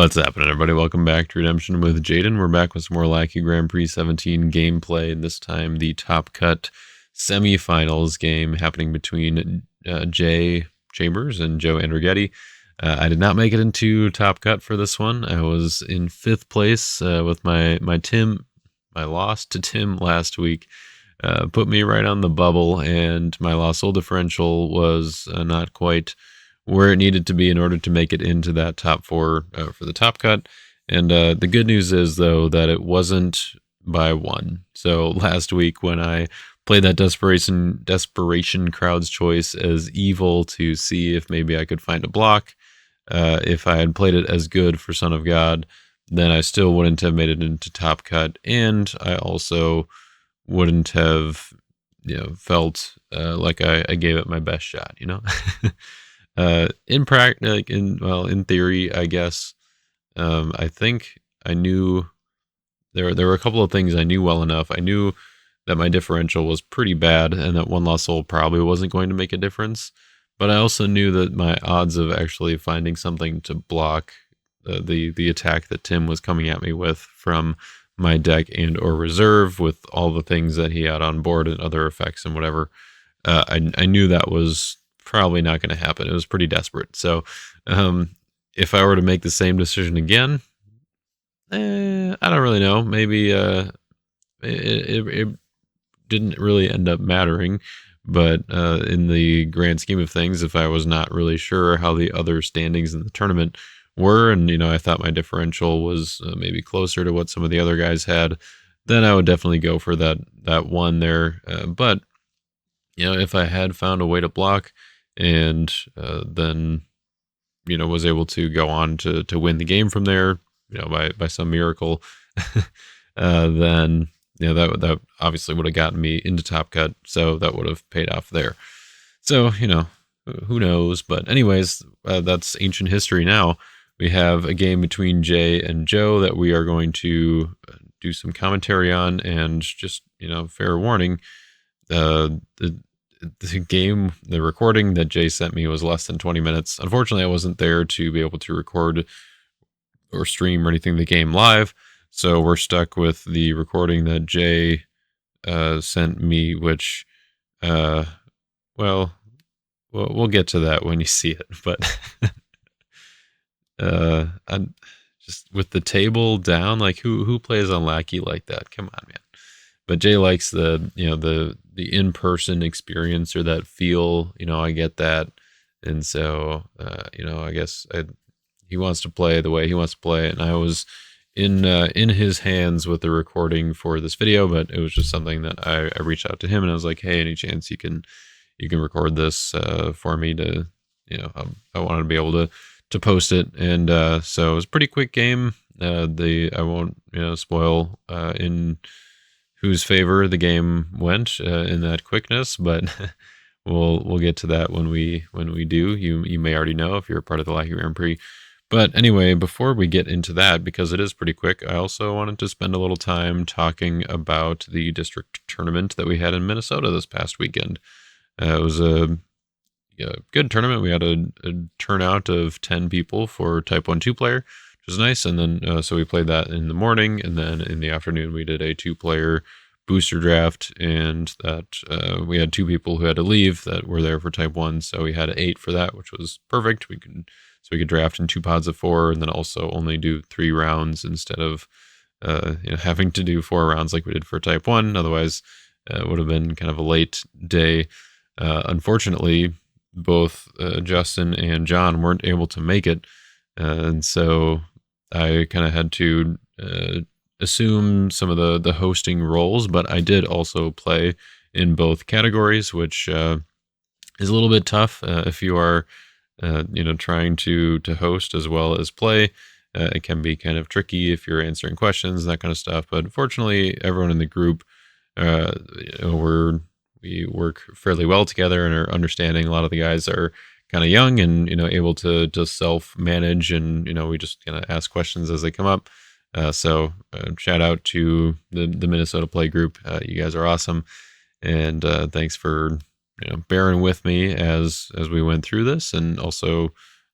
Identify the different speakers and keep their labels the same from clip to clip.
Speaker 1: What's happening, everybody? Welcome back to Redemption with Jaden. We're back with some more Lackey Grand Prix 17 gameplay, and this time the Top Cut Semifinals game happening between Jay Chambers and Joe Andrighetti. I did not make it into Top Cut for this one. I was in 5th place with my loss to Tim last week. Put me right on the bubble, and my loss goal differential was not quite where it needed to be in order to make it into that top 4 for the Top Cut. And the good news is, though, that it wasn't by 1. So last week when I played that Desperation Crowd's Choice as evil to see if maybe I could find a block, if I had played it as good for Son of God, then I still wouldn't have made it into Top Cut, and I also wouldn't have felt like I gave it my best shot, in practice, in theory, I guess, I think I knew there were a couple of things I knew well enough. I knew that my differential was pretty bad and that one lost hole probably wasn't going to make a difference. But I also knew that my odds of actually finding something to block the attack that Tim was coming at me with from my deck and or reserve, with all the things that he had on board and other effects and whatever, I knew that was probably not going to happen. It was pretty desperate. So if I were to make the same decision again, I don't really know. Maybe it didn't really end up mattering. But in the grand scheme of things, if I was not really sure how the other standings in the tournament were, and I thought my differential was maybe closer to what some of the other guys had, then I would definitely go for that one there. But if I had found a way to block, and then was able to go on to win the game from there, by some miracle, then that obviously would have gotten me into Top Cut, so that would have paid off there. So who knows? But anyways, that's ancient history now. We have a game between Jay and Joe that we are going to do some commentary on, and just fair warning, the recording that Jay sent me was less than 20 minutes. Unfortunately, I wasn't there to be able to record or stream or anything the game live, so we're stuck with the recording that Jay sent me, which we'll get to that when you see it. But I'm just with the table down, like who plays on Lackey like that? Come on, man. But Jay likes the in-person experience, or that feel. I get that, and so I guess he wants to play the way he wants to play, and I was in his hands with the recording for this video, but it was just something that I reached out to him and I was like, hey, any chance you can record this for me to I wanted to be able to post it, and so it was a pretty quick game. I won't spoil in whose favor the game went in that quickness, but we'll get to that when we do. You may already know if you're a part of the Lackey Grand Prix. But anyway, before we get into that, because it is pretty quick, I also wanted to spend a little time talking about the district tournament that we had in Minnesota this past weekend. It was a good tournament. We had a turnout of 10 people for Type 1 2-player, which was nice. And then so we played that in the morning, and then in the afternoon we did a 2-player booster draft, and that we had 2 people who had to leave that were there for Type 1, so we had 8 for that, which was perfect. We could draft in 2 pods of 4, and then also only do 3 rounds instead of having to do 4 rounds like we did for Type 1. Otherwise, it would have been kind of a late day. Unfortunately, both Justin and John weren't able to make it, and so I kind of had to assume some of the hosting roles, but I did also play in both categories, which is a little bit tough if you are trying to host as well as play. It can be kind of tricky if you're answering questions and that kind of stuff, but fortunately everyone in the group we work fairly well together and are understanding. A lot of the guys are kind of young and able to self-manage, and we just kind of ask questions as they come up. So shout out to the Minnesota Play group. You guys are awesome, and thanks for bearing with me as we went through this, and also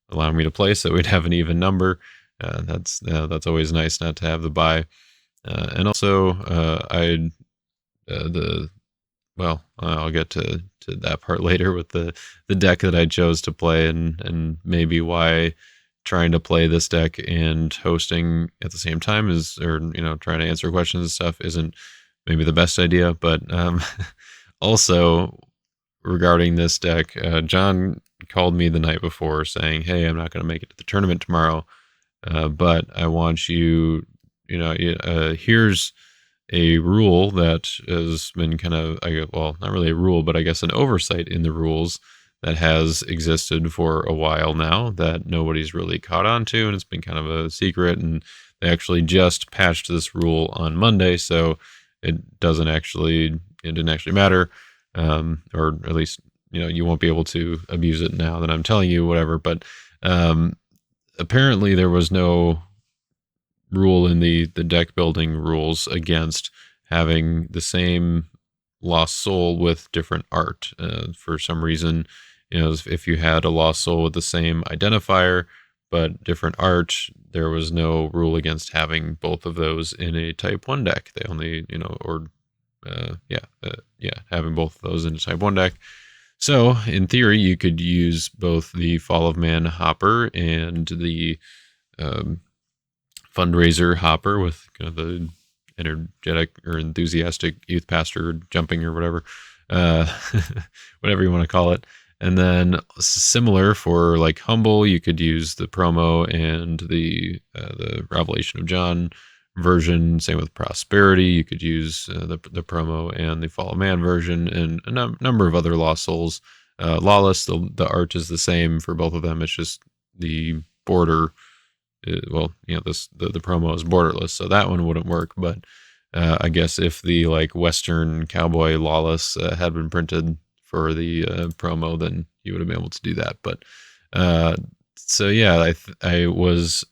Speaker 1: allowing me to play so we'd have an even number. That's always nice not to have the buy. And also, the well, I'll get to that part later with the deck that I chose to play, and maybe why trying to play this deck and hosting at the same time is, or trying to answer questions and stuff isn't maybe the best idea. But also regarding this deck, John called me the night before saying, "Hey, I'm not going to make it to the tournament tomorrow, but I want you, here's a rule that has been kind of, well, not really a rule, but I guess an oversight in the rules that has existed for a while now that nobody's really caught on to, and it's been kind of a secret. And they actually just patched this rule on Monday, so it didn't actually matter, or at least you won't be able to abuse it now that I'm telling you, whatever. But apparently there was no rule in the deck building rules against having the same lost soul with different art. For some reason, if you had a lost soul with the same identifier but different art, there was no rule against having both of those in a type 1 deck. They only, having both of those in a type 1 deck. So in theory, you could use both the Fall of Man hopper and the fundraiser hopper with kind of the energetic or enthusiastic youth pastor jumping or whatever, whatever you want to call it. And then similar for like humble, you could use the promo and the Revelation of John version. Same with prosperity, you could use the promo and the Fall of Man version, and a number of other lost souls. Lawless, the art is the same for both of them. It's just the border. The promo is borderless, so that one wouldn't work. But I guess if the like Western Cowboy Lawless had been printed for the promo, then you would have been able to do that. But so yeah, I was,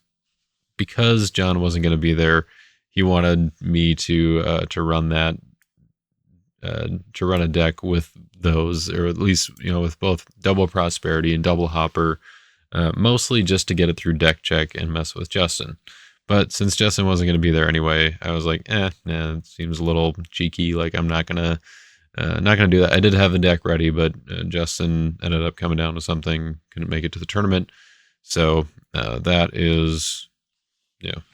Speaker 1: because John wasn't going to be there, he wanted me to run that, to run a deck with those, or at least with both double prosperity and double hopper. Mostly just to get it through deck check and mess with Justin. But since Justin wasn't going to be there anyway, I was like, it seems a little cheeky. Like, I'm not gonna do that. I did have the deck ready, but Justin ended up coming down to something, couldn't make it to the tournament. So that is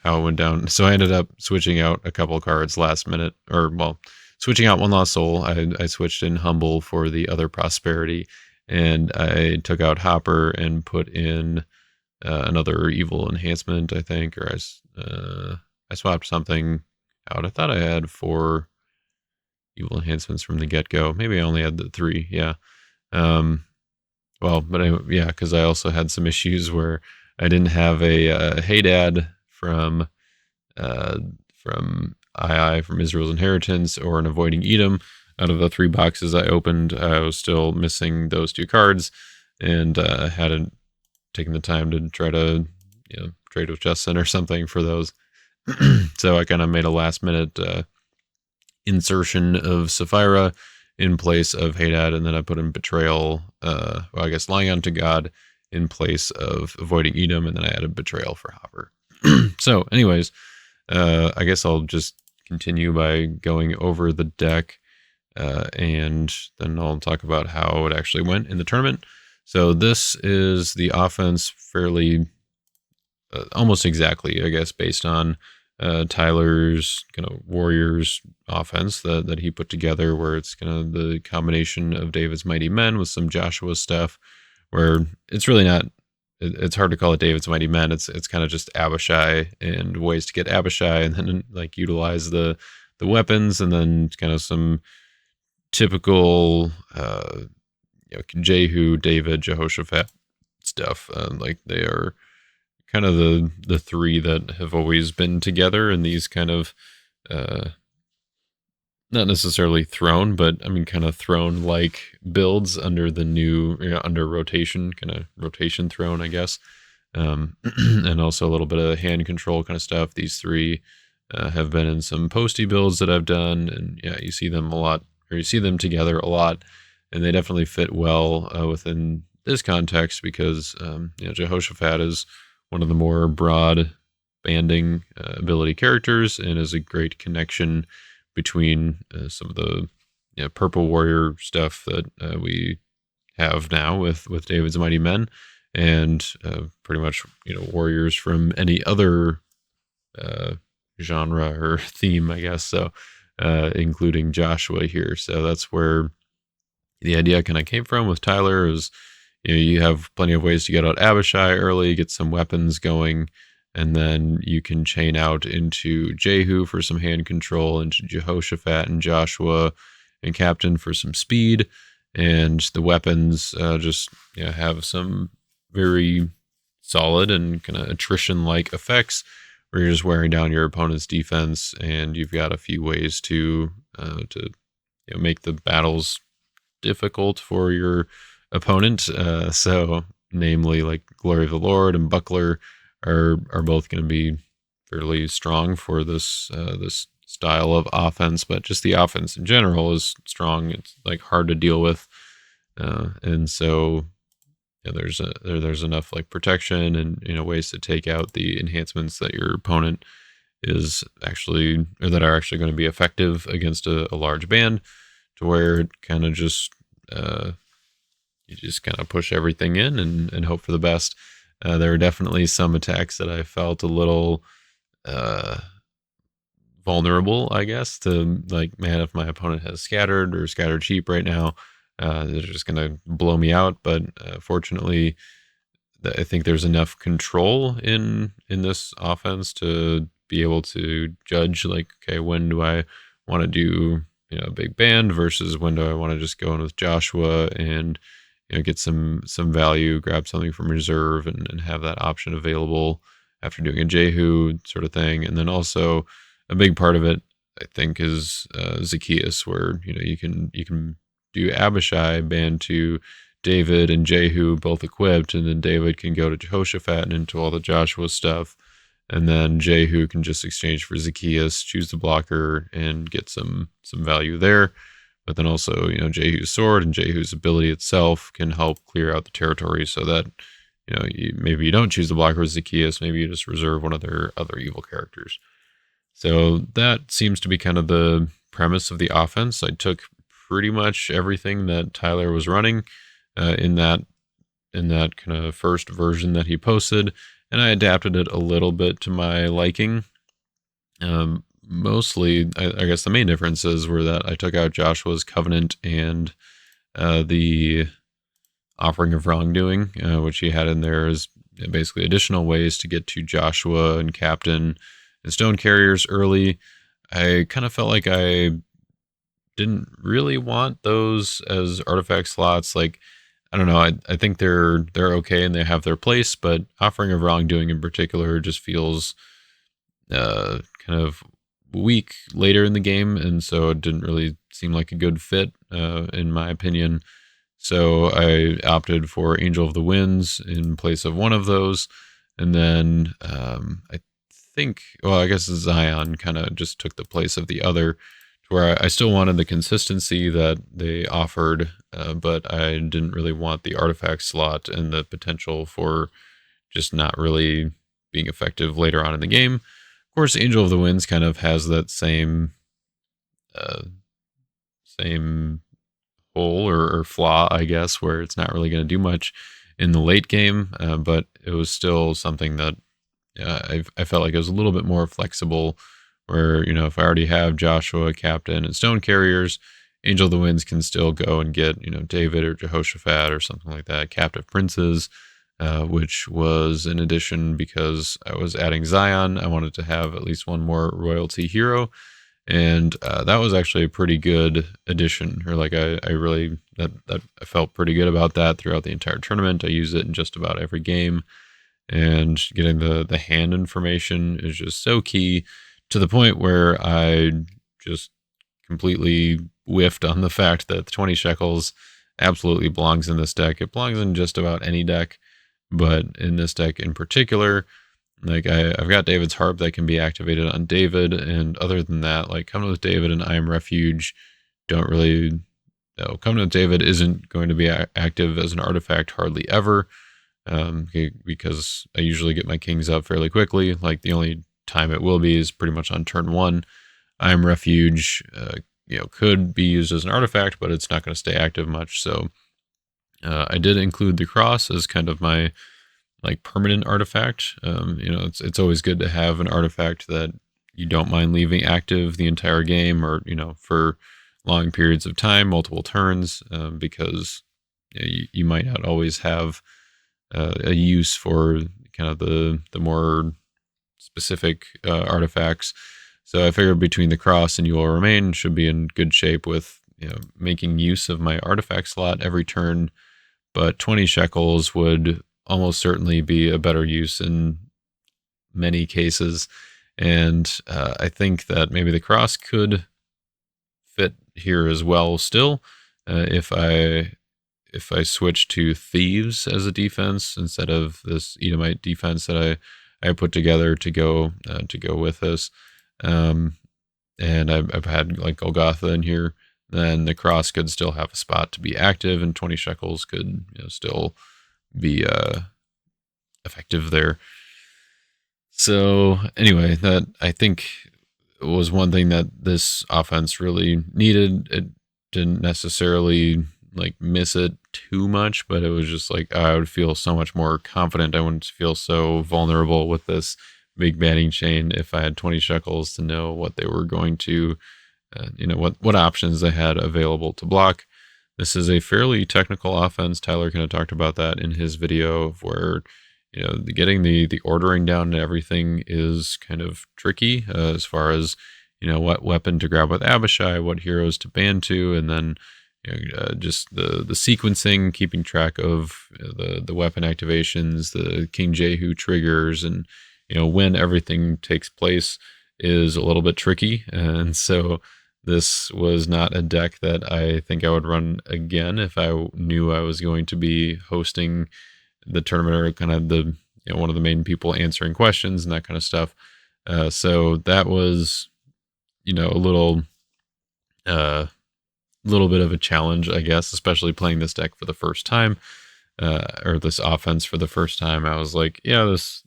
Speaker 1: how it went down. So I ended up switching out a couple of cards last minute, switching out one lost soul. I switched in humble for the other prosperity, and I took out hopper and put in another evil enhancement, I think, or I swapped something out. I thought I had 4 evil enhancements from the get-go. Maybe I only had the 3. Yeah. Because I also had some issues where I didn't have a Hey Dad from from Israel's Inheritance, or an Avoiding Edom. Out of the 3 boxes I opened, I was still missing those 2 cards, and hadn't taken the time to try to trade with Justin or something for those. So I kind of made a last minute insertion of Sapphira in place of Hadad, and then I put in Betrayal, Lying Unto God in place of Avoiding Edom, and then I added Betrayal for Hopper. So anyways, I guess I'll just continue by going over the deck, and then I'll talk about how it actually went in the tournament. So this is the offense, fairly almost exactly, I guess, based on Tyler's kind of Warriors offense that he put together, where it's kind of the combination of David's Mighty Men with some Joshua stuff, where it's really not, it's hard to call it David's Mighty Men. It's kind of just Abishai and ways to get Abishai, and then like utilize the weapons, and then kind of some typical Jehu, David, Jehoshaphat stuff. Like they are kind of the 3 that have always been together in these kind of not necessarily throne, but I mean kind of throne like builds under the new under rotation, kind of rotation throne, I guess. And also a little bit of hand control kind of stuff. These 3 have been in some posty builds that I've done, and you see them a lot, or you see them together a lot, and they definitely fit well within this context, because Jehoshaphat is one of the more broad banding ability characters, and is a great connection between some of the purple warrior stuff that we have now with David's Mighty Men, and pretty much warriors from any other genre or theme, I guess. So including Joshua here. So that's where the idea kind of came from with Tyler. Is you have plenty of ways to get out Abishai early, get some weapons going, and then you can chain out into Jehu for some hand control, into Jehoshaphat and Joshua and Captain for some speed, and the weapons just have some very solid and kind of attrition-like effects where you're just wearing down your opponent's defense, and you've got a few ways to make the battles difficult for your opponent. So, namely, like Glory of the Lord and Buckler are both going to be fairly strong for this style of offense, but just the offense in general is strong. It's like hard to deal with, and so there's enough like protection and ways to take out the enhancements that your opponent is actually, or that are actually going to be effective against a large band, to where it kind of just you just kind of push everything in and hope for the best. There are definitely some attacks that I felt a little vulnerable, I guess, to like, man, if my opponent has scattered or scattered sheep right now, they're just going to blow me out. But fortunately, I think there's enough control in this offense to be able to judge, like, okay, when do I want to do a big band versus when do I want to just go in with Joshua and get some value, grab something from reserve, and have that option available after doing a Jehu sort of thing. And then also a big part of it, I think, is Zacchaeus, where you can do Abishai band to David and Jehu both equipped, and then David can go to Jehoshaphat and into all the Joshua stuff, and then Jehu can just exchange for Zacchaeus, choose the blocker, and get some value there. But then also, Jehu's sword and Jehu's ability itself can help clear out the territory, so that maybe you don't choose the blocker with Zacchaeus, maybe you just reserve one of their other evil characters. So that seems to be kind of the premise of the offense. I took pretty much everything that Tyler was running in that kind of first version that he posted, and I adapted it a little bit to my liking. Mostly, I guess the main differences were that I took out Joshua's covenant and the offering of wrongdoing, which he had in there as basically additional ways to get to Joshua and Captain and Stone Carriers early. I kind of felt like I didn't really want those as artifact slots. Like, I don't know, I think they're okay and they have their place, but offering of wrongdoing in particular just feels kind of weak later in the game, and so it didn't really seem like a good fit in my opinion. So I opted for Angel of the Winds in place of one of those, and then I think, well, I guess Zion kind of just took the place of the other, to where I still wanted the consistency that they offered, but I didn't really want the artifact slot and the potential for just not really being effective later on in the game. Of course, Angel of the Winds kind of has that same hole or flaw, I guess, where it's not really going to do much in the late game, but it was still something that I felt like it was a little bit more flexible, where, if I already have Joshua, Captain, and Stone Carriers, Angel of the Winds can still go and get, David or Jehoshaphat or something like that, Captive Princes, which was an addition because I was adding Zion. I wanted to have at least one more royalty hero, and that was actually a pretty good addition. Or like I really that I felt pretty good about that throughout the entire tournament. I use it in just about every game, and getting the hand information is just so key, to the point where I just completely whiffed on the fact that the 20 shekels absolutely belongs in this deck. It belongs in just about any deck, but in this deck in particular, like I've got David's Harp that can be activated on David, and other than that, like Covenant with David and I Am Refuge don't really. No, Covenant with David isn't going to be active as an artifact hardly ever. because I usually get my kings up fairly quickly. Like the only time it will be is pretty much on turn 1. I'm Refuge, could be used as an artifact, but it's not going to stay active much. So I did include the cross as kind of my like permanent artifact. It's always good to have an artifact that you don't mind leaving active the entire game, or for long periods of time, multiple turns, because you might not always have a use for kind of the more specific artifacts. So I figured between the cross and You Will Remain should be in good shape with making use of my artifact slot every turn. But 20 shekels would almost certainly be a better use in many cases. And I think that maybe the cross could fit here as well still, if I switch to Thieves as a defense instead of this Edomite defense that I put together to go with this. And I've had like Golgotha in here, then the cross could still have a spot to be active, and 20 shekels could still be effective there. So anyway, that I think was one thing that this offense really needed. It didn't necessarily like miss it too much, but it was just like I would feel so much more confident. I wouldn't feel so vulnerable with this big batting chain if I had 20 shekels to know what they were going to, what options they had available to block. This is a fairly technical offense. Tyler kind of talked about that in his video, of where getting the ordering down and everything is kind of tricky, as far as what weapon to grab with Abishai, what heroes to ban to, and then just the sequencing, keeping track of the weapon activations, the King Jehu triggers, and when everything takes place is a little bit tricky. And so this was not a deck that I think I would run again if I knew I was going to be hosting the tournament, or kind of the one of the main people answering questions and that kind of stuff. So that was a little bit of a challenge, I guess, especially playing this deck for the first time, or this offense for the first time. I was like, yeah, this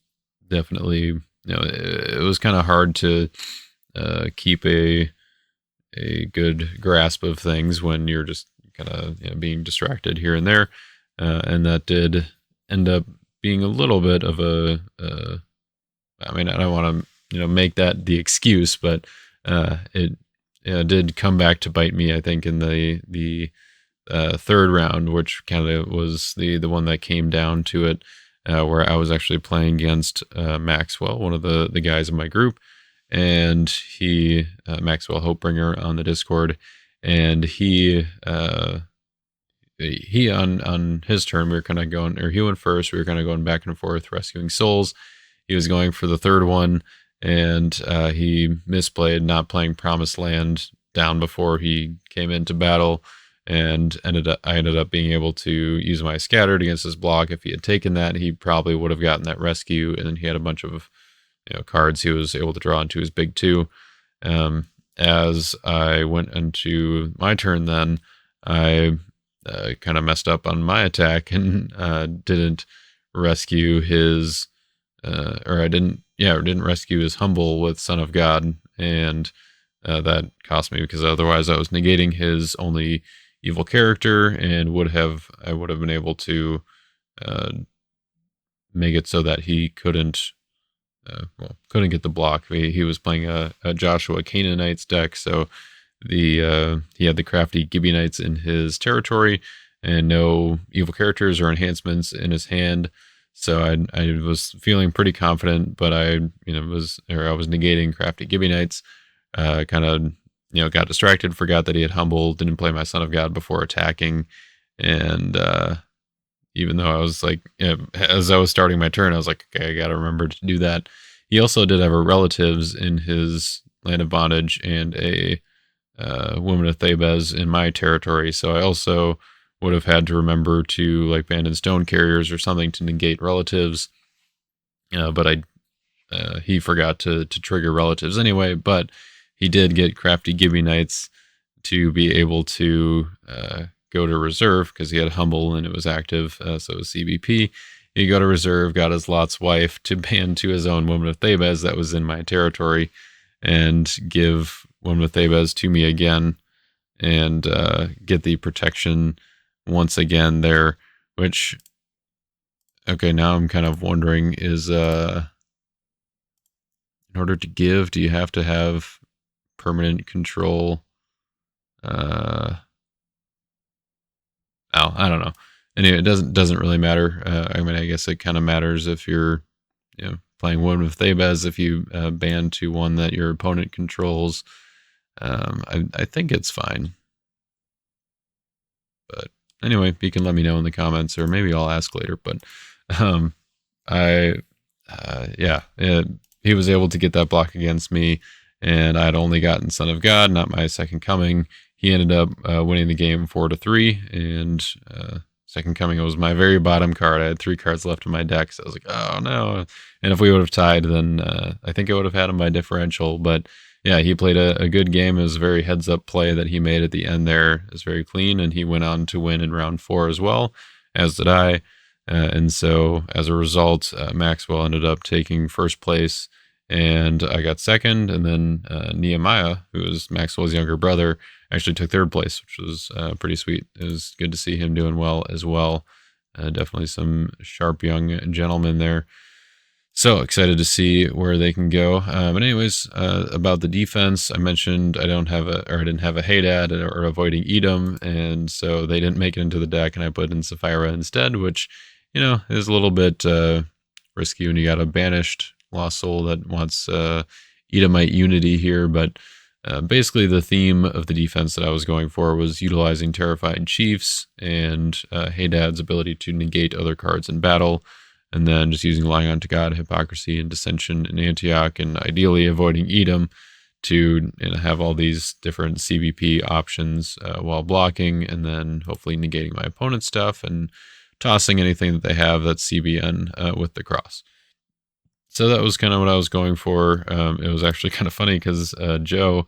Speaker 1: definitely, it was kind of hard to keep a good grasp of things when you're just kind of being distracted here and there, and that did end up being a little bit of a I mean, I don't want to make that the excuse, but it did come back to bite me, I think, in the third round, which kind of was the one that came down to it, where I was actually playing against Maxwell, one of the guys in my group, and he Maxwell Hopebringer on the Discord, and he on his turn, we were kind of going, or he went first, we were kind of going back and forth rescuing souls. He was going for the third one, and he misplayed, not playing Promised Land down before he came into battle, and I ended up being able to use my Scattered against his block. If he had taken that, he probably would have gotten that rescue, and then he had a bunch of cards he was able to draw into his big two. As I went into my turn, then I kind of messed up on my attack and didn't rescue his, or didn't rescue his Humble with Son of God, and that cost me, because otherwise I was negating his only evil character, and I would have been able to make it so that he couldn't get the block. He was playing a Joshua Canaanites deck, so he had the crafty Gibeonites in his territory and no evil characters or enhancements in his hand. So I was feeling pretty confident, but I was negating crafty Gibeonites. Kind of got distracted, forgot that he had Humble, didn't play my Son of God before attacking, and even though I was like, as I was starting my turn, I was like, okay, I got to remember to do that. He also did have a Relatives in his Land of Bondage and a Woman of Thebes in my territory, so I also would have had to remember to like Abandoned Stone Carriers or something to negate Relatives, but he forgot to trigger Relatives anyway. But he did get crafty Gibeonites to be able to go to reserve, because he had Humble and it was active, so it was CBP. he'd go to reserve, got his Lot's wife to ban to his own Woman of Thebes that was in my territory, and give Woman of Thebes to me again, and get the protection once again there. Which, okay, now I'm kind of wondering, is in order to give, do you have to have permanent control? Oh, I don't know. Anyway, it doesn't really matter. I mean, I guess it kind of matters if you're, playing Woman of Thebes, if you ban to one that your opponent controls. I think it's fine. But anyway, you can let me know in the comments, or maybe I'll ask later. But I, yeah, he was able to get that block against me, and I'd only gotten Son of God, not my Second Coming. He ended up winning the game 4-3, and Second Coming was my very bottom card. I had 3 cards left in my deck, so I was like, oh no. And if we would have tied, then I think I would have had him by differential. But yeah, he played a good game. It was a very heads-up play that he made at the end there. It was very clean, and he went on to win in round 4 as well, as did I. And so as a result, Maxwell ended up taking first place, and I got second. And then Nehemiah, who was Maxwell's younger brother, actually took third place, which was pretty sweet. It was good to see him doing well as well. Definitely some sharp young gentlemen there. So excited to see where they can go. But anyways, about the defense, I mentioned I didn't have a Hadad or avoiding Edom, and so they didn't make it into the deck, and I put in Sapphira instead, which, is a little bit risky when you got a banished Lost Soul that wants Edomite unity here. But basically the theme of the defense that I was going for was utilizing Terrified Chiefs and Hadad's ability to negate other cards in battle, and then just using Lying on to God, Hypocrisy, and Dissension in Antioch, and ideally avoiding Edom to have all these different CBP options while blocking, and then hopefully negating my opponent's stuff and tossing anything that they have that's CBN with the cross. So that was kind of what I was going for. It was actually kind of funny because Joe,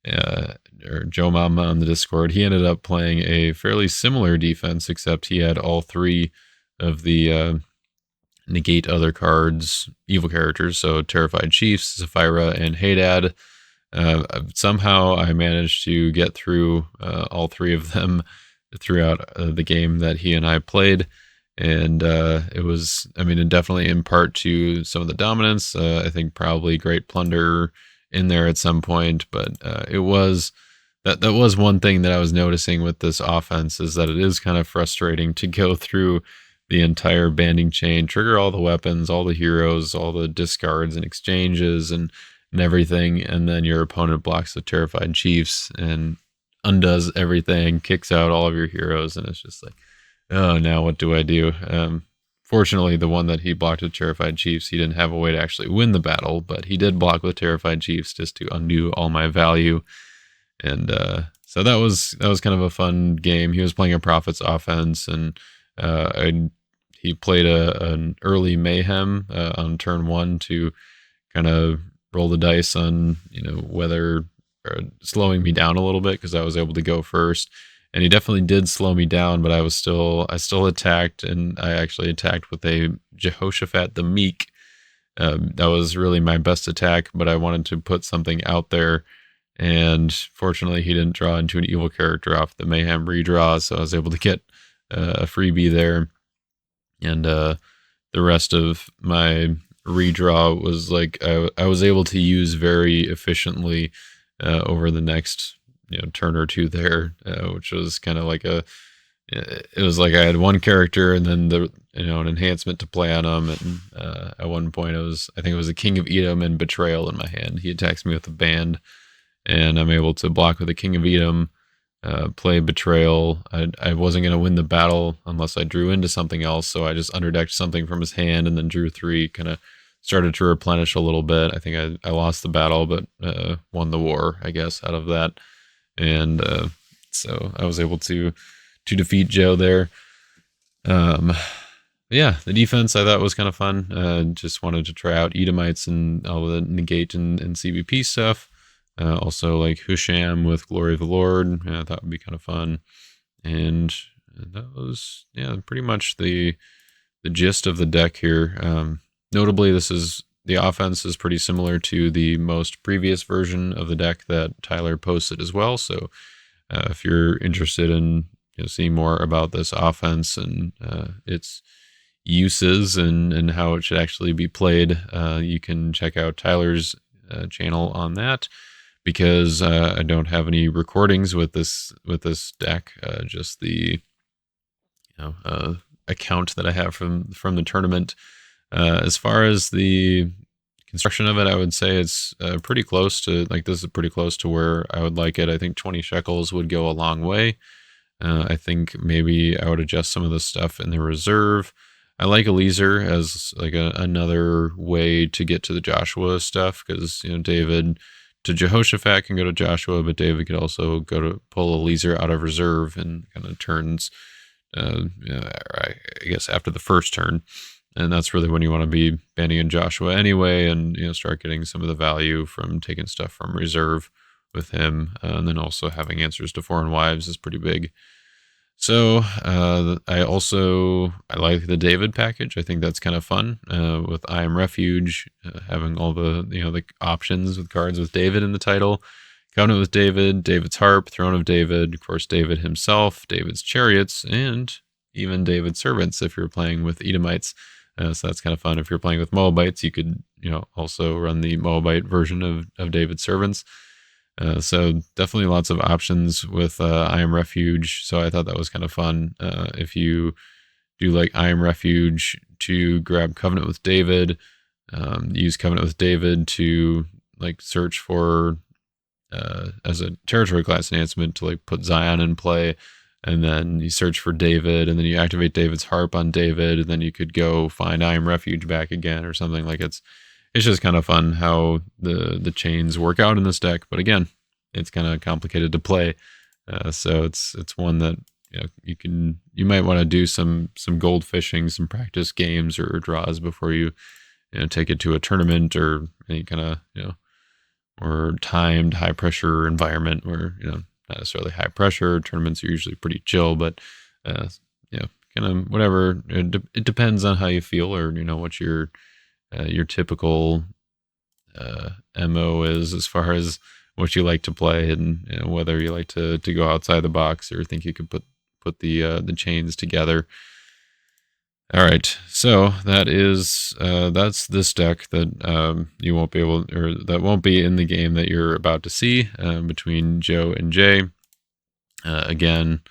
Speaker 1: or Joemama on the Discord, he ended up playing a fairly similar defense, except he had all 3 of the negate other cards, evil characters, so Terrified Chiefs, Sapphira, and Hadad. Somehow I managed to get through all 3 of them throughout the game that he and I played, and it was, definitely in part to some of the dominance. I think probably Great Plunder in there at some point, but it was that was one thing that I was noticing with this offense, is that it is kind of frustrating to go through the entire banding chain, trigger all the weapons, all the heroes, all the discards and exchanges and everything, and then your opponent blocks the Terrified Chiefs and undoes everything, kicks out all of your heroes, and it's just like, oh, now what do I do? Fortunately, the one that he blocked with Terrified Chiefs, he didn't have a way to actually win the battle, but he did block with Terrified Chiefs just to undo all my value. And so that was kind of a fun game. He was playing a Prophet's offense, and he played an early Mayhem on turn 1 to kind of roll the dice on, whether slowing me down a little bit, because I was able to go first. And he definitely did slow me down, but I still attacked, and I actually attacked with a Jehoshaphat the Meek. That was really my best attack, but I wanted to put something out there, and fortunately he didn't draw into an evil character off the Mayhem redraw, so I was able to get a freebie there. And the rest of my redraw was like I was able to use very efficiently over the next turn or 2 there, which was kind of like it was like I had one character and then an enhancement to play on him, and at one point I think it was a King of Edom and Betrayal in my hand. He attacks me with a band, and I'm able to block with the King of Edom, play Betrayal. I wasn't going to win the battle unless I drew into something else, so I just underdecked something from his hand and then drew 3, kind of started to replenish a little bit. I think I lost the battle, but won the war, I guess, out of that. And so I was able to defeat Joe there. Yeah, the defense I thought was kind of fun. Just wanted to try out Edomites and all the negate and CBP stuff. Also like Husham with Glory of the Lord. I thought would be kind of fun. And that was, pretty much the gist of the deck here. Notably, the offense is pretty similar to the most previous version of the deck that Tyler posted as well. So if you're interested in seeing more about this offense and its uses and how it should actually be played, you can check out Tyler's channel on that, because I don't have any recordings with this deck, just the account that I have from the tournament. As far as the construction of it, I would say it's pretty close to, this is pretty close to where I would like it. I think 20 shekels would go a long way. I think maybe I would adjust some of the stuff in the reserve. I like Eliezer as like another way to get to the Joshua stuff, because David to Jehoshaphat can go to Joshua, but David could also go to pull Eliezer out of reserve and kind of turns, I guess after the first turn. And that's really when you want to be banning Joshua anyway, and start getting some of the value from taking stuff from reserve with him, and then also having answers to foreign wives is pretty big. So I like the David package. I think that's kind of fun, with I Am Refuge, having all the the options with cards with David in the title. Covenant with David, David's Harp, Throne of David, of course David himself, David's Chariots, and even David's Servants if you're playing with Edomites. So that's kind of fun. If you're playing with Moabites, you could also run the Moabite version of David's Servants. So definitely lots of options with I Am Refuge. So I thought that was kind of fun. If you do like I Am Refuge to grab Covenant with David, use Covenant with David to search for as a territory class enhancement to put Zion in play, and then you search for David, and then you activate David's Harp on David, and then you could go find I Am Refuge back again or something. It's just kind of fun how the chains work out in this deck. But again, it's kind of complicated to play. So it's one that you might want to do some gold fishing, some practice games or draws before you take it to a tournament or any kind of or timed high pressure environment where not necessarily high pressure. Tournaments are usually pretty chill, but kind of whatever. It depends on how you feel, or what your typical MO is as far as what you like to play, and whether you like to go outside the box or think you could put the chains together. All right, so that's this deck that you won't be able, or that won't be in the game that you're about to see between Joe and Jay. Again,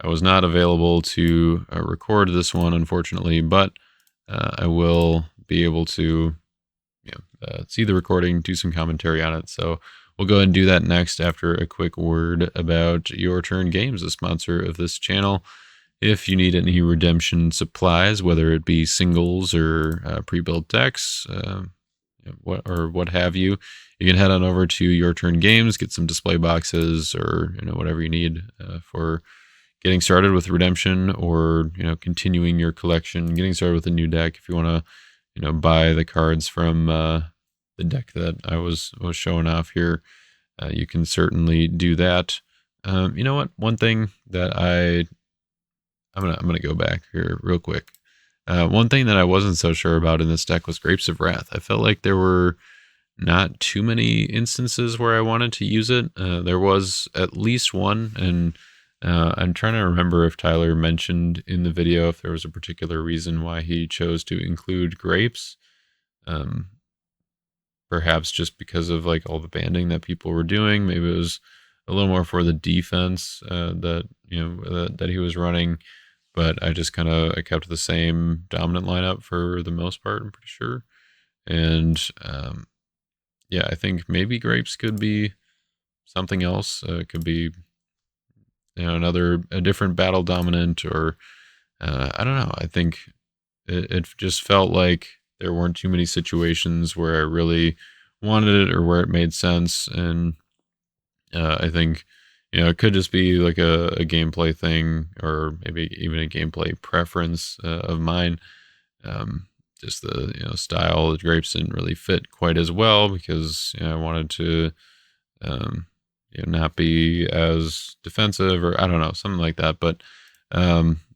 Speaker 1: I was not available to record this one, unfortunately, but I will be able to see the recording, do some commentary on it. So we'll go ahead and do that next after a quick word about Your Turn Games, the sponsor of this channel. If you need any redemption supplies, whether it be singles or pre-built decks, what have you, you can head on over to Your Turn Games, get some display boxes or whatever you need for getting started with redemption, or continuing your collection, getting started with a new deck. If you want to buy the cards from the deck that I was showing off here, you can certainly do that. You know what? One thing that I'm gonna go back here real quick. One thing that I wasn't so sure about in this deck was Grapes of Wrath. I felt like there were not too many instances where I wanted to use it. There was at least one, and I'm trying to remember if Tyler mentioned in the video if there was a particular reason why he chose to include grapes. Perhaps just because of all the banding that people were doing. Maybe it was a little more for the defense that he was running. But I just I kept the same dominant lineup for the most part, I'm pretty sure. And yeah, I think maybe grapes could be something else. It could be a different battle dominant, or I don't know. I think it just felt like there weren't too many situations where I really wanted it or where it made sense. And I think it could just be a gameplay thing, or maybe even a gameplay preference of mine. Just the style of grapes didn't really fit quite as well, because I wanted to not be as defensive, or I don't know, something like that. But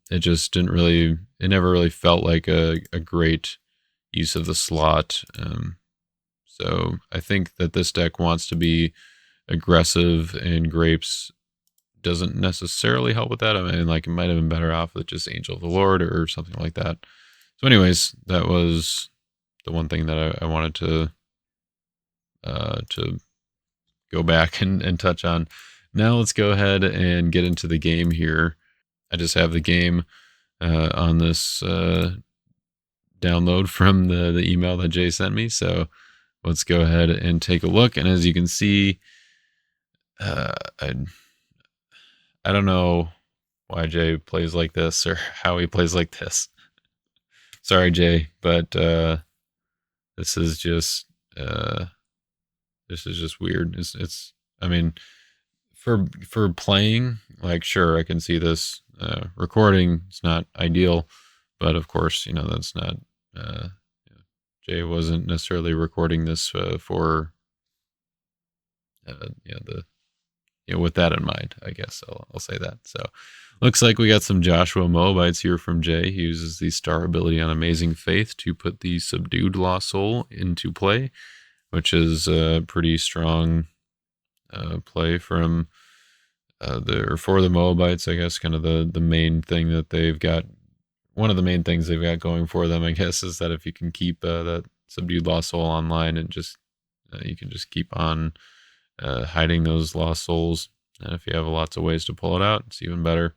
Speaker 1: it just didn't really, it never really felt like a great use of the slot. So I think that this deck wants to be aggressive, and Grapes doesn't necessarily help with that. I mean, like, it might have been better off with just Angel of the Lord or something like that. So, anyways, that was the one thing that I wanted to go back and touch on. Now let's go ahead and get into the game here. I just have the game on this download from the email that Jay sent me. So let's go ahead and take a look. And as you can see, uh, I I don't know why Jay plays like this or how he plays like this. Sorry, Jay, but this is just uh, weird. It's I mean, for playing, like, sure, I can see this. Recording, it's not ideal, but of course, that's not. Uh, Jay wasn't necessarily recording this for the with that in mind. I guess I'll say that. So, looks like we got some Joshua Moabites here from Jay. He uses the star ability on Amazing Faith to put the subdued Lost Soul into play, which is a pretty strong play from for the Moabites. I guess kind of the main thing that they've got. One of the main things they've got going for them, I guess, is that if you can keep that subdued Lost Soul online, and just you can just keep on hiding those lost souls. And if you have lots of ways to pull it out, it's even better.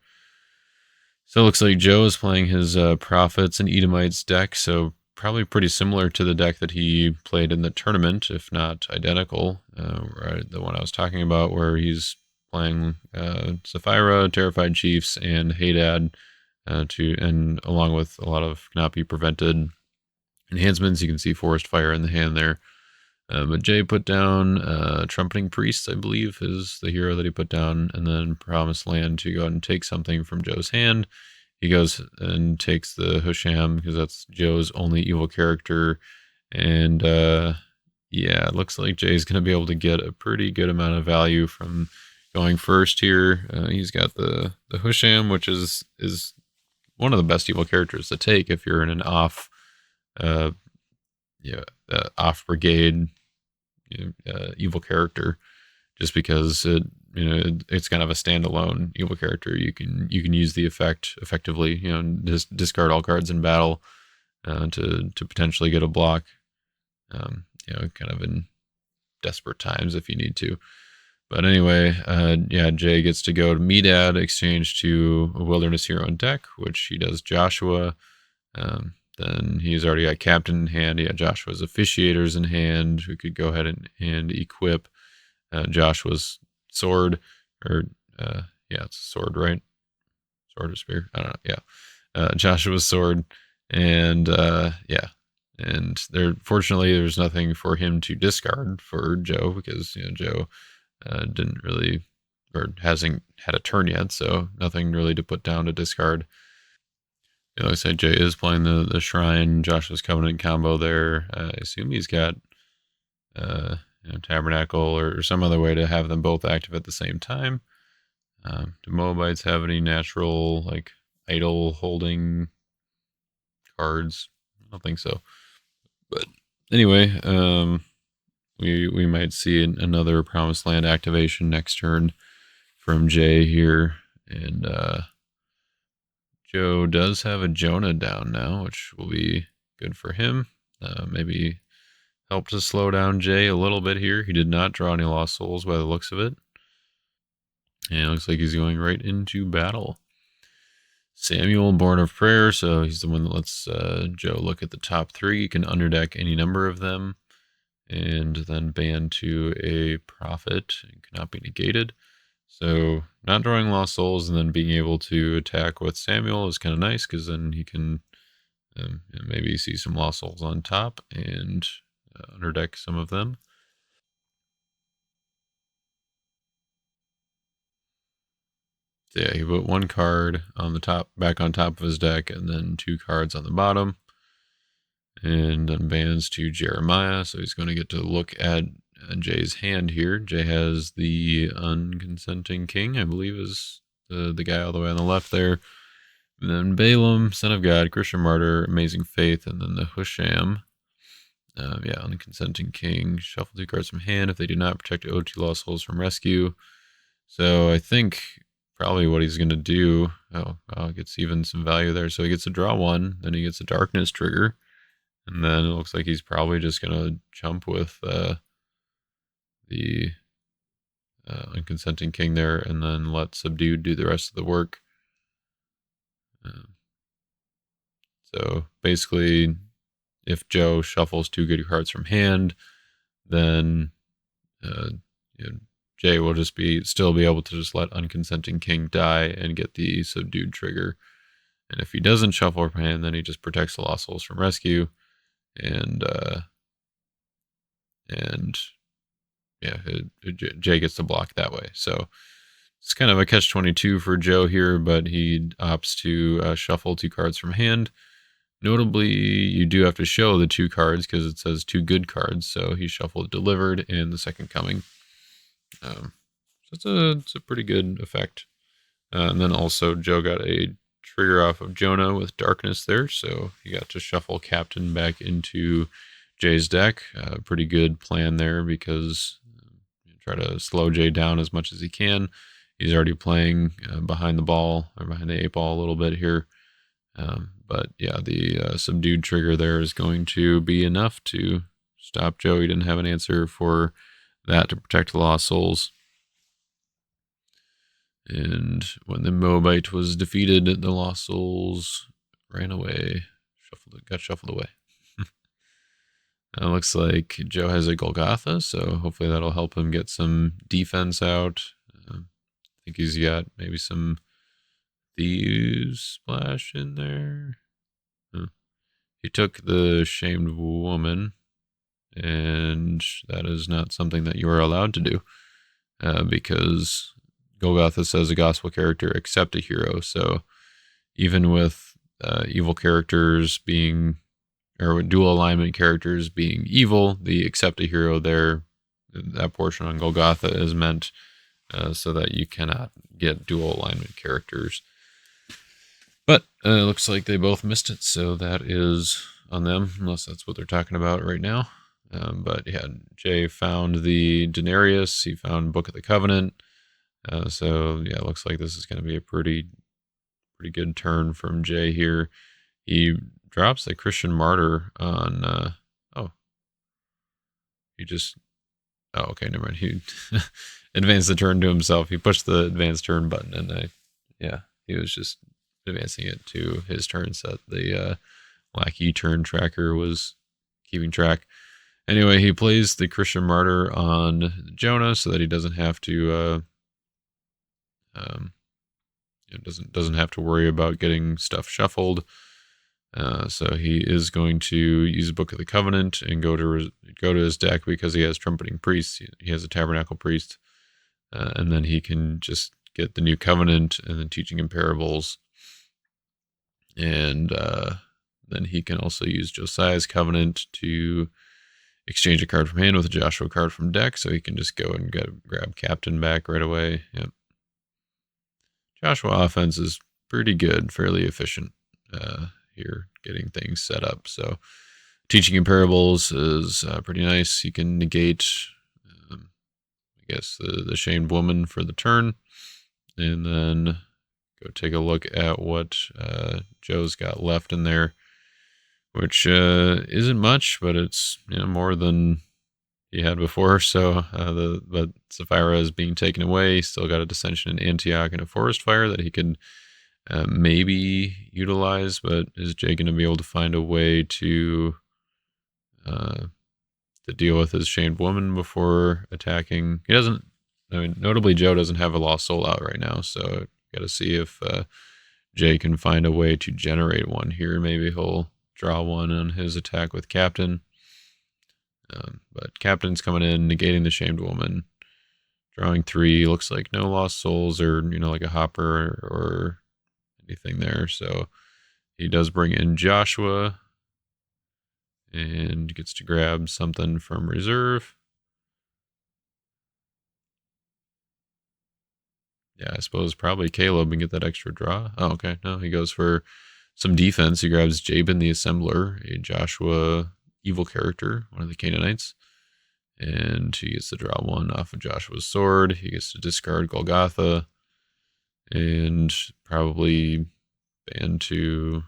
Speaker 1: So it looks like Joe is playing his Prophets and Edomites deck. So probably pretty similar to the deck that he played in the tournament, if not identical. Right, the one I was talking about, where he's playing Sapphira, Terrified Chiefs, and Hadad, and along with a lot of cannot be prevented enhancements. You can see Forest Fire in the hand there. But Jay put down Trumpeting Priest, I believe, is the hero that he put down, and then Promised Land to go ahead and take something from Joe's hand. He goes and takes the Husham, because that's Joe's only evil character. And yeah, it looks like Jay's going to be able to get a pretty good amount of value from going first here. He's got the Husham, which is one of the best evil characters to take if you're in an off off brigade evil character, just because it's kind of a standalone evil character. You can use the effect effectively, just discard all cards in battle to potentially get a block, kind of in desperate times if you need to. But anyway, Jay gets to go to Medad, exchange to a Wilderness Hero in deck, which he does Joshua. Then he's already got Captain in hand. He had Joshua's Officiators in hand. We could go ahead and equip Joshua's sword, or it's a sword, right? Sword or spear? I don't know. Yeah, Joshua's sword, and and fortunately there's nothing for him to discard for Joe, because Joe didn't really, or hasn't had a turn yet, so nothing really to put down to discard. Like I said, Jay is playing the Shrine, Joshua's Covenant combo there. I assume he's got Tabernacle or some other way to have them both active at the same time. Do Moabites have any natural, like, idle holding cards? I don't think so. But anyway, we might see another Promised Land activation next turn from Jay here. And Joe does have a Jonah down now, which will be good for him. Maybe help to slow down Jay a little bit here. He did not draw any Lost Souls by the looks of it. And it looks like he's going right into battle. Samuel, Born of Prayer, so he's the one that lets Joe look at the top three. You can underdeck any number of them, and then ban to a Prophet, and cannot be negated. So not drawing Lost Souls and then being able to attack with Samuel is kind of nice, because then he can maybe see some Lost Souls on top and underdeck some of them. So yeah, he put one card on the top, back on top of his deck, and then two cards on the bottom, and then bans to Jeremiah. So he's going to get to look at Jay's hand here. Jay has the Unconsenting King, I believe, is the guy all the way on the left there. And then Balaam, Son of God, Christian Martyr, Amazing Faith, and then the Husham. Unconsenting King. Shuffle 2 cards from hand. If they do not protect OT lost souls from rescue. So I think probably what he's going to do. He gets even some value there. So he gets to draw 1, then he gets a darkness trigger. And then it looks like he's probably just going to jump with the unconsenting king there, and then let subdued do the rest of the work. So basically, if Joe shuffles 2 good cards from hand, then Jay will just still be able to just let unconsenting king die and get the subdued trigger. And if he doesn't shuffle from hand, then he just protects the lost souls from rescue, and Jay gets to block that way. So it's kind of a catch-22 for Joe here, but he opts to shuffle 2 cards from hand. Notably, you do have to show the 2 cards because it says 2 good cards. So he shuffled Delivered and the Second Coming. So it's a pretty good effect. And then also Joe got a trigger off of Jonah with Darkness there. So he got to shuffle Captain back into Jay's deck. Pretty good plan there because try to slow Jay down as much as he can. He's already playing behind the 8 ball a little bit here. But yeah, the subdued trigger there is going to be enough to stop Joe. He didn't have an answer for that to protect the lost souls. And when the Moabite was defeated, the lost souls ran away, got shuffled away. It looks like Joe has a Golgotha, so hopefully that'll help him get some defense out. I think he's got maybe some Thieves Splash in there. He took the Shamed Woman, and that is not something that you are allowed to do because Golgotha says a gospel character except a hero. So even with evil characters being, or dual alignment characters being evil, the except a hero there, that portion on Golgotha is meant so that you cannot get dual alignment characters. But it looks like they both missed it, so that is on them, unless that's what they're talking about right now. But yeah, Jay found the Denarius, he found Book of the Covenant. So yeah, it looks like this is going to be a pretty good turn from Jay here. He drops the Christian Martyr on, okay, never mind. He advanced the turn to himself. He pushed the advanced turn button, and he was just advancing it to his turn so that the Lackey turn tracker was keeping track. Anyway, he plays the Christian Martyr on Jonah so that he doesn't have to doesn't have to worry about getting stuff shuffled. So he is going to use Book of the Covenant and go to his deck because he has Trumpeting Priest. He has a Tabernacle Priest, and then he can just get the new Covenant and then Teaching in Parables. And then he can also use Josiah's Covenant to exchange a card from hand with a Joshua card from deck, so he can just go and grab Captain back right away. Yep. Joshua offense is pretty good, fairly efficient here, getting things set up. So Teaching in Parables is pretty nice. You can negate, I guess, the Shamed Woman for the turn, and then go take a look at what Joe's got left in there, which isn't much, but it's more than he had before. So but Sapphira is being taken away. He's still got a Dissension in Antioch and a Forest Fire that he could maybe utilize, but is Jay going to be able to find a way to deal with his Shamed Woman before attacking? He doesn't. I mean, notably, Joe doesn't have a Lost Soul out right now, so got to see if Jay can find a way to generate one here. Maybe he'll draw one on his attack with Captain. But Captain's coming in, negating the Shamed Woman, drawing 3. Looks like no Lost Souls or like a Hopper or anything there. So he does bring in Joshua and gets to grab something from reserve. yeah, I suppose probably Caleb and get that extra draw. Oh, okay. No, he goes for some defense. He grabs Jabin the Assembler, a Joshua evil character, one of the Canaanites. And he gets to draw one off of Joshua's sword. He gets to discard Golgotha. And probably ban to...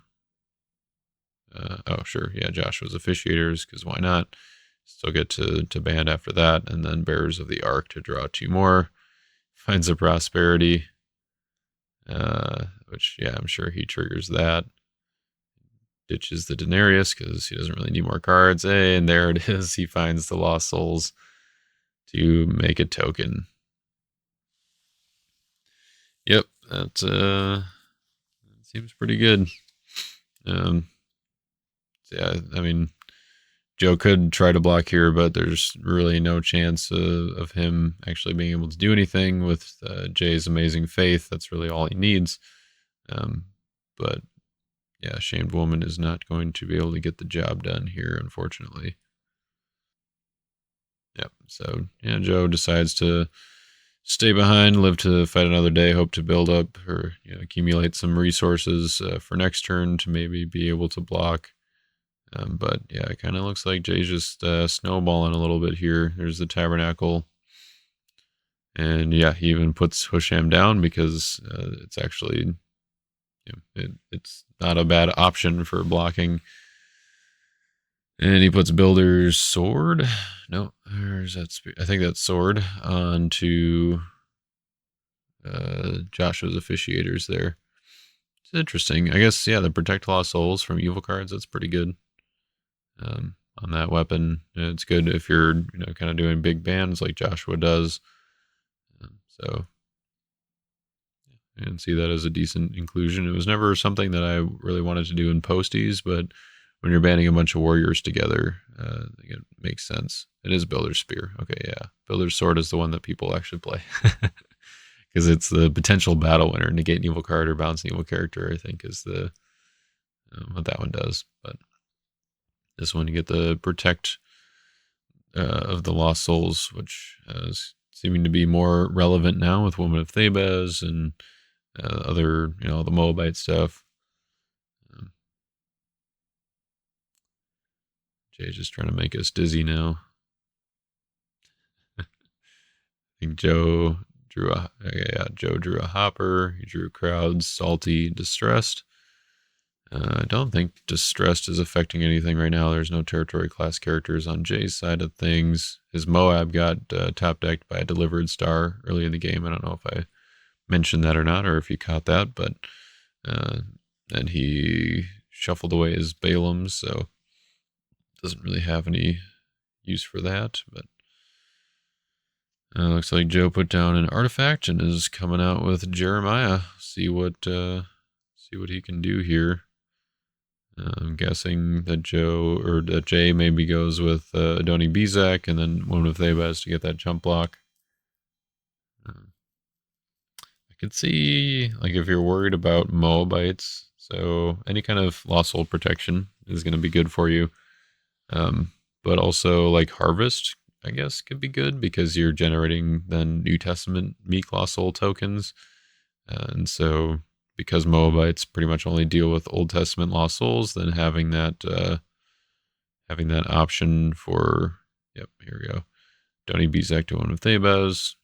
Speaker 1: oh, sure. Yeah, Joshua's officiators, because why not? Still get to ban after that. And then Bearers of the Ark to draw two more. Finds a Prosperity. Which, yeah, I'm sure he triggers that. Ditches the Denarius because he doesn't really need more cards. Hey, and there it is. He finds the Lost Souls to make a token. Yep, that seems pretty good. Yeah, I mean, Joe could try to block here, but there's really no chance of him actually being able to do anything with Jay's Amazing Faith. That's really all he needs. But yeah, Shamed Woman is not going to be able to get the job done here, unfortunately. Yep. So yeah, Joe decides to stay behind, live to fight another day, hope to build up or accumulate some resources for next turn to maybe be able to block. But yeah, it kind of looks like Jay's just snowballing a little bit here. There's the Tabernacle. And yeah, he even puts Husham down because it's actually, it's not a bad option for blocking. And he puts Builder's Sword. No, there's that. I think that's Sword onto Joshua's Officiators there. It's interesting. I guess, yeah, the Protect Lost Souls from evil cards, that's pretty good. On that weapon, it's good if you're kind of doing big bans like Joshua does. So and see that as a decent inclusion. It was never something that I really wanted to do in posties, but when you're banning a bunch of warriors together, I think it makes sense. It is Builder's Spear. Okay, yeah. Builder's Sword is the one that people actually play. Because it's the potential battle winner. Negate an evil card or bounce an evil character, I think, is the what that one does. But this one, you get the Protect of the Lost Souls, which is seeming to be more relevant now with Woman of Thebes and other, the Moabite stuff. Jay's just trying to make us dizzy now. I think Joe drew a Hopper. He drew Crowds, Salty, Distressed. I don't think Distressed is affecting anything right now. There's no territory class characters on Jay's side of things. His Moab got top decked by a Delivered Star early in the game. I don't know if I mentioned that or not, or if you caught that, but and he shuffled away his Balaams, so doesn't really have any use for that. But looks like Joe put down an artifact and is coming out with Jeremiah. See what he can do here. I'm guessing that Jay maybe goes with Adoni Bezak and then one with Thebes to get that jump block. I could see, like, if you're worried about Moabites, so any kind of Lost Soul protection is going to be good for you. But also, like, Harvest, I guess, could be good because you're generating then New Testament Meek Lost Soul tokens. And so, because Moabites pretty much only deal with Old Testament Lost Souls, then having that option for, yep, here we go, Doni Bezek to one of Thebes.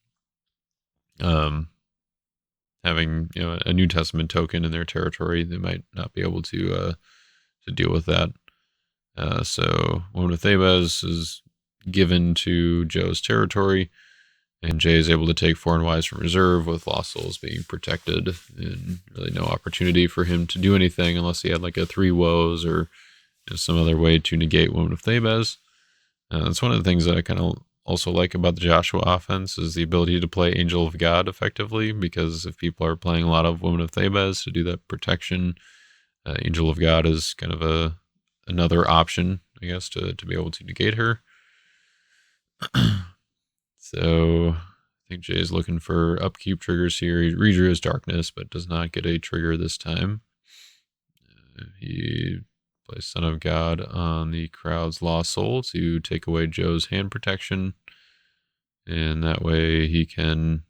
Speaker 1: Having a New Testament token in their territory, they might not be able to deal with that. So one with Thebes is given to Joe's territory, and Jay is able to take Foreign Wise from reserve with Lost Souls being protected, and really no opportunity for him to do anything unless he had like a 3 woes or some other way to negate one with Thebes. That's one of the things that I kind of also like about the Joshua offense is the ability to play Angel of God effectively, because if people are playing a lot of Woman of Thebes to do that protection, Angel of God is kind of another option, I guess, to be able to negate her. So I think Jay is looking for upkeep triggers here. He redrew his Darkness, but does not get a trigger this time. He plays Son of God on the Crowd's Lost Soul to take away Joe's hand protection. And that way he can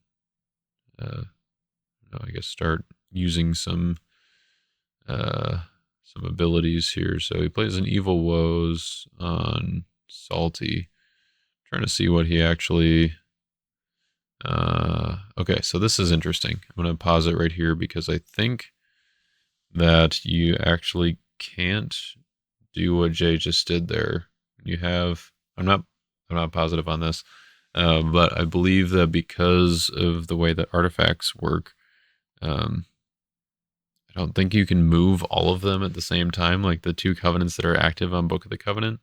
Speaker 1: I guess start using some abilities here. So he plays an Evil Woes on Salty. Trying to see what he actually. Okay, so this is interesting. I'm going to pause it right here because I think that you actually can't do what Jay just did there. You have. I'm not positive on this, but I believe that because of the way that artifacts work, I don't think you can move all of them at the same time, like the 2 covenants that are active on Book of the Covenant.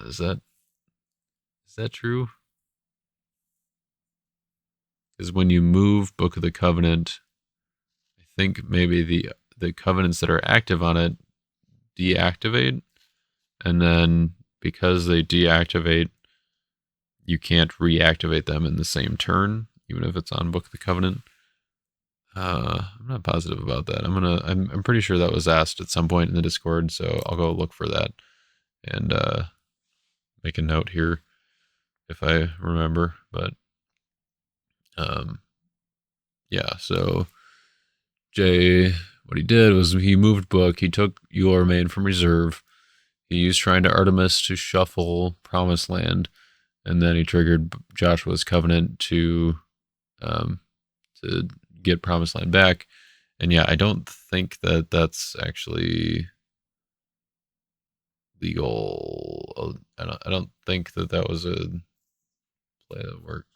Speaker 1: Is that true? Because when you move Book of the Covenant, I think maybe the covenants that are active on it deactivate, and then because they deactivate, you can't reactivate them in the same turn, even if it's on Book of the Covenant. I'm not positive about that. I'm pretty sure that was asked at some point in the Discord, so I'll go look for that and make a note here if I remember. But yeah, so Jay, what he did was he moved Book, he took Your Main from reserve, he used Shrine to Artemis to shuffle Promised Land, and then he triggered Joshua's Covenant to get Promised Land back. And yeah, I don't think that that's actually legal. I don't think that that was a play that worked.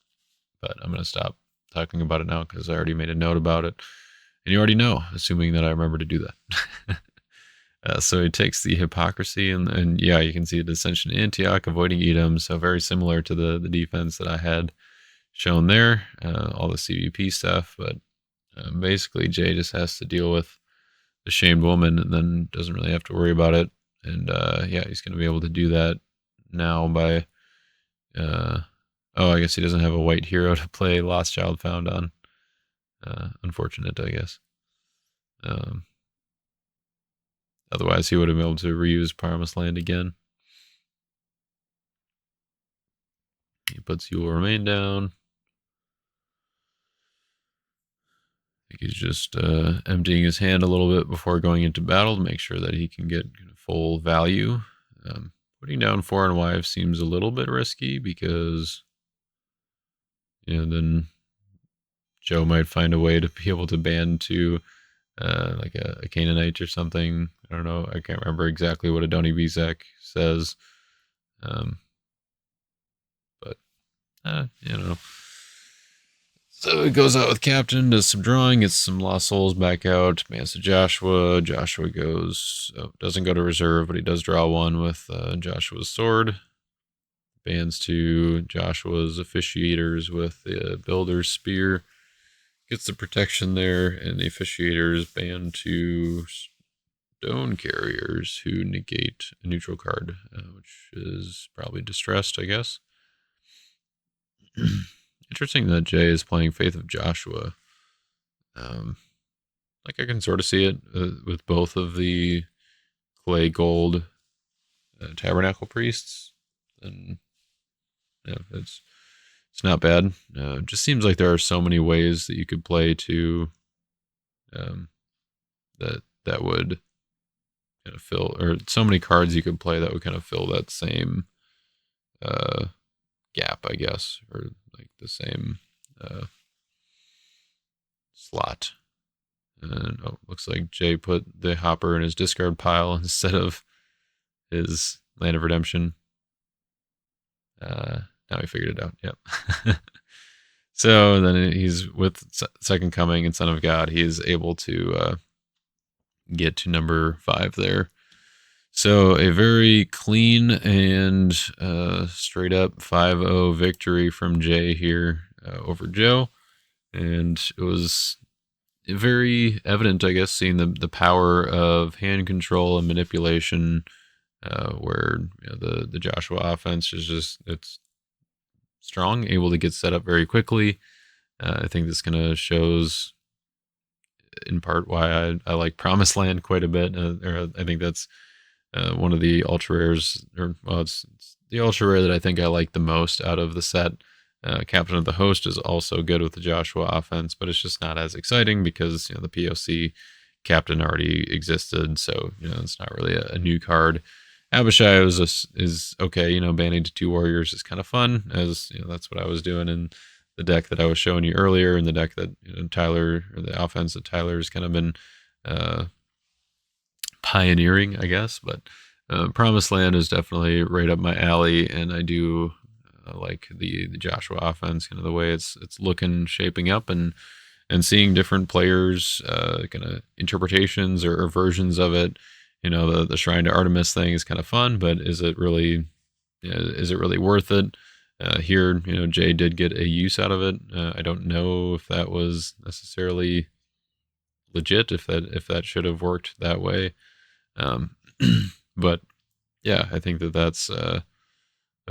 Speaker 1: But I'm gonna stop talking about it now because I already made a note about it, and you already know, assuming that I remember to do that. So he takes the Hypocrisy, and yeah, you can see Dissension Antioch, avoiding Edom, so very similar to the defense that I had shown there, all the CVP stuff, but basically Jay just has to deal with the Shamed Woman and then doesn't really have to worry about it, and yeah, he's going to be able to do that now by, oh, I guess he doesn't have a white hero to play Lost Child Found on. Unfortunate, I guess. Otherwise, he would have been able to reuse Promised Land again. He puts You Will Remain down. I think he's just emptying his hand a little bit before going into battle to make sure that he can get full value. Putting down Foreign Wife seems a little bit risky because, you know, then Joe might find a way to be able to ban to like a Canaanite or something. I don't know. I can't remember exactly what Adoni Bezek says. But, you know. So it goes out with Captain, does some drawing, gets some Lost Souls back out, bans to Joshua. Joshua doesn't go to reserve, but he does draw 1 with Joshua's sword. Bans to Joshua's Officiators with the Builder's Spear. Gets the protection there, and the Officiators ban to Stone Carriers, who negate a neutral card, which is probably Distressed, I guess. Interesting that Jay is playing Faith of Joshua. Like I can sort of see it with both of the clay gold tabernacle priests, and yeah, it's not bad. It just seems like there are so many ways that you could play to that would kind of fill, or so many cards you could play that would kind of fill that same gap, I guess, or like the same slot. And looks like Jay put the Hopper in his discard pile instead of his Land of Redemption. Now he figured it out. Yep. So then he's with Second Coming and Son of God. He is able to get to number 5 there. So a very clean and straight up 5-0 victory from Jay here over Joe. And it was very evident, I guess, seeing the power of hand control and manipulation, where the Joshua offense is just, it's strong, able to get set up very quickly. I think this kind of shows in part why I like Promised Land quite a bit. I think that's one of the ultra rares, or well, it's the ultra rare that I think I like the most out of the set. Captain of the Host is also good with the Joshua offense, but it's just not as exciting because the POC captain already existed, so it's not really a new card. Abishai is okay. Banning to 2 warriors is kind of fun, as that's what I was doing in the deck that I was showing you earlier, and the deck that Tyler, or the offense that Tyler's kind of been pioneering, I guess. But Promised Land is definitely right up my alley, and I do like the Joshua offense, kind of the way it's looking, shaping up, and seeing different players kind of interpretations or versions of it. The Shrine to Artemis thing is kind of fun, but is it really worth it? Here, Jay did get a use out of it. I don't know if that was necessarily legit, if that should have worked that way. But yeah, I think that's a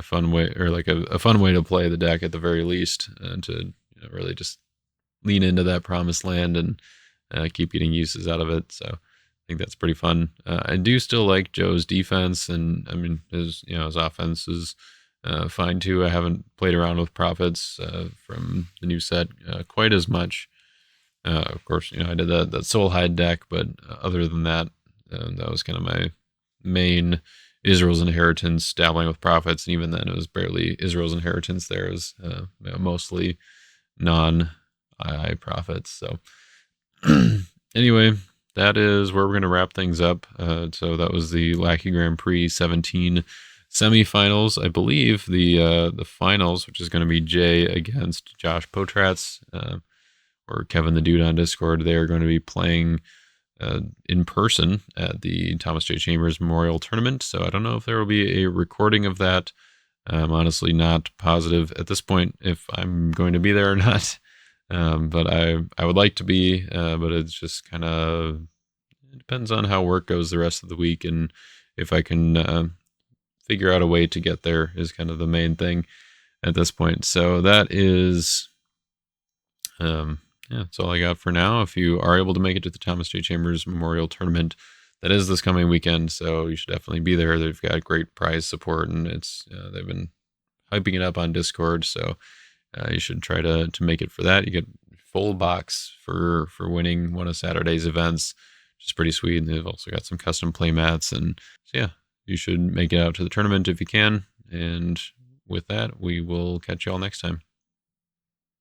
Speaker 1: fun way, or like a fun way to play the deck at the very least, and to really just lean into that Promised Land and keep getting uses out of it. So I think that's pretty fun. I do still like Joe's defense, and I mean his offense is fine too. I haven't played around with Prophets from the new set quite as much. Of course, I did that Soul Hide deck, but other than that, that was kind of my main Israel's Inheritance, dabbling with Prophets, and even then it was barely Israel's Inheritance. There was mostly non-II Prophets. So anyway, that is where we're going to wrap things up. So that was the Lackey Grand Prix 17 semifinals. I believe the finals, which is going to be Jay against Josh Potratz, or Kevin the Dude on Discord, they are going to be playing in person at the Thomas J. Chambers Memorial Tournament. So I don't know if there will be a recording of that. I'm honestly not positive at this point if I'm going to be there or not. But I would like to be, but it's just kind of, it depends on how work goes the rest of the week, and if I can figure out a way to get there is kind of the main thing at this point. So that is that's all I got for now. If you are able to make it to the Thomas J. Chambers Memorial Tournament, that is this coming weekend, so you should definitely be there. They've got great prize support, and it's they've been hyping it up on Discord, so you should try to make it for that. You get full box for winning one of Saturday's events, which is pretty sweet. And they've also got some custom play mats, and so yeah, you should make it out to the tournament if you can. And with that, we will catch you all next time.